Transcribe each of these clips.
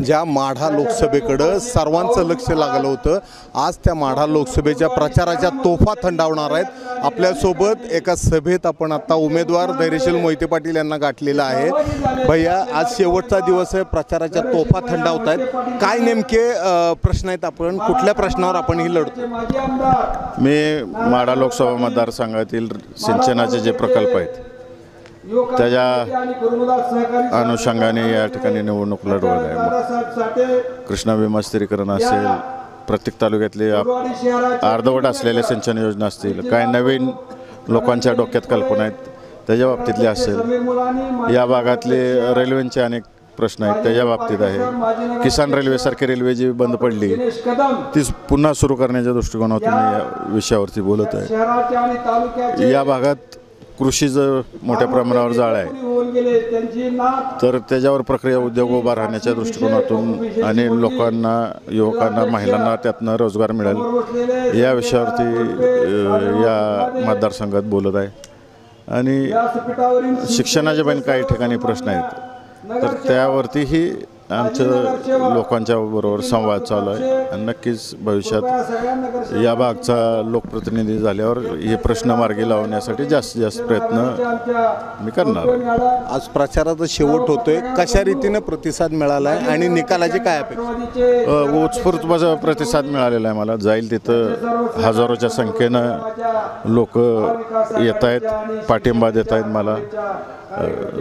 ज्या माढा लोकसभेकडे सर्वांचं लक्ष लागलं होतं, आज त्या माढा लोकसभेच्या प्रचाराच्या तोफा थंडावणार आहेत। आपल्यासोबत एका सभेत आपण आता उमेदवार धैर्यशील मोहिते पाटील यांना गाठलेला आहे। भैया, आज शेवटचा दिवस आहे, प्रचाराच्या तोफा थंडावत आहेत, काय नेमके प्रश्न आहेत, आपण कुठल्या प्रश्नावर आपण ही लढतो? मी माढा लोकसभा मतदारसंघातील सिंचनाचे जे प्रकल्प आहेत त्याच्या अनुषंगाने या ठिकाणी निवडणूक लढवत आहे। कृष्णा विमास्त्रीकरण असेल, प्रत्येक तालुक्यातले अर्धवट असलेल्या सिंचन योजना असतील, काय नवीन लोकांच्या डोक्यात कल्पना आहेत त्याच्या बाबतीतले असेल, या भागातले रेल्वेचे अनेक प्रश्न आहेत त्याच्या बाबतीत आहे। किसान रेल्वेसारखी रेल्वे जी बंद पडली ती पुन्हा सुरू करण्याच्या दृष्टिकोनातून या विषयावरती बोलत आहे। या भागात कृषीचं मोठ्या प्रमाणावर जाळ आहे, तर त्याच्यावर प्रक्रिया उद्योग उभा राहण्याच्या दृष्टिकोनातून आणि लोकांना, युवकांना, महिलांना त्यातनं रोजगार मिळेल या विषयावरती या मतदारसंघात बोलत आहे। आणि शिक्षणाचे पण काही ठिकाणी प्रश्न आहेत, तर त्यावरतीही आमचं लोकांच्या बरोबर संवाद चालू आहे आणि नक्कीच भविष्यात या भागचा लोकप्रतिनिधी झाल्यावर हे प्रश्न मार्गी लावण्यासाठी जास्तीत जास्त प्रयत्न मी करणार। आज प्रचाराचा शेवट होतोय, कशा रीतीने प्रतिसाद मिळाला आहे आणि निकालाची काय अपेक्षा? उत्स्फूर्त प्रतिसाद मिळालेला आहे मला। जाईल तिथं हजारोच्या संख्येनं लोक येत आहेत, पाठिंबा देत आहेत मला,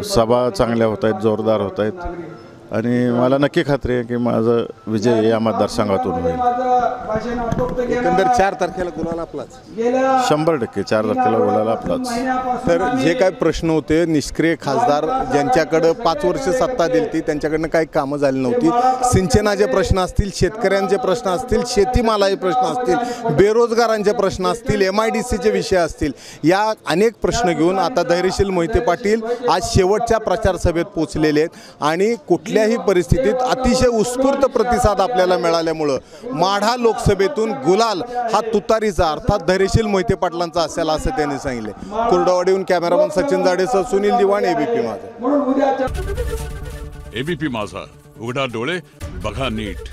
सभा चांगल्या होत आहेत, जोरदार होत आहेत आणि मला नक्की खात्री आहे की माझा विजय या मतदारसंघातून होईल। एकंदर 4 तारखेला गुलाल आपलाच? 100% 4 तारखेला गुलाल आपलाच। तर जे काही प्रश्न होते, निष्क्रिय खासदार ज्यांच्याकडे 5 वर्ष सत्ता दिली ती त्यांच्याकडनं काही कामं झाली नव्हती, सिंचनाचे प्रश्न असतील, शेतकऱ्यांचे प्रश्न असतील, शेतीमालाचे प्रश्न असतील, बेरोजगारांचे प्रश्न असतील, MIDCचे विषय असतील, या अनेक प्रश्न घेऊन आता धैर्यशील मोहिते पाटील आज शेवटच्या प्रचार सभेत पोहोचलेले आहेत आणि कुठल्याही परिस्थितीत अतिशय उत्स्फूर्त प्रतिसाद आपल्याला मिळाल्यामुळं माढा लोकसभेतून गुलाल हा तुतारीचा अर्थात धैर्यशील मोहिते पाटलांचा असेल असं त्यांनी सांगितले। कुर्डवाडीहून कॅमेरामन सचिन जाडेसह सुनील दिवाण, ABP माझा। ABP माझा, उघडा डोळे बघा नीट।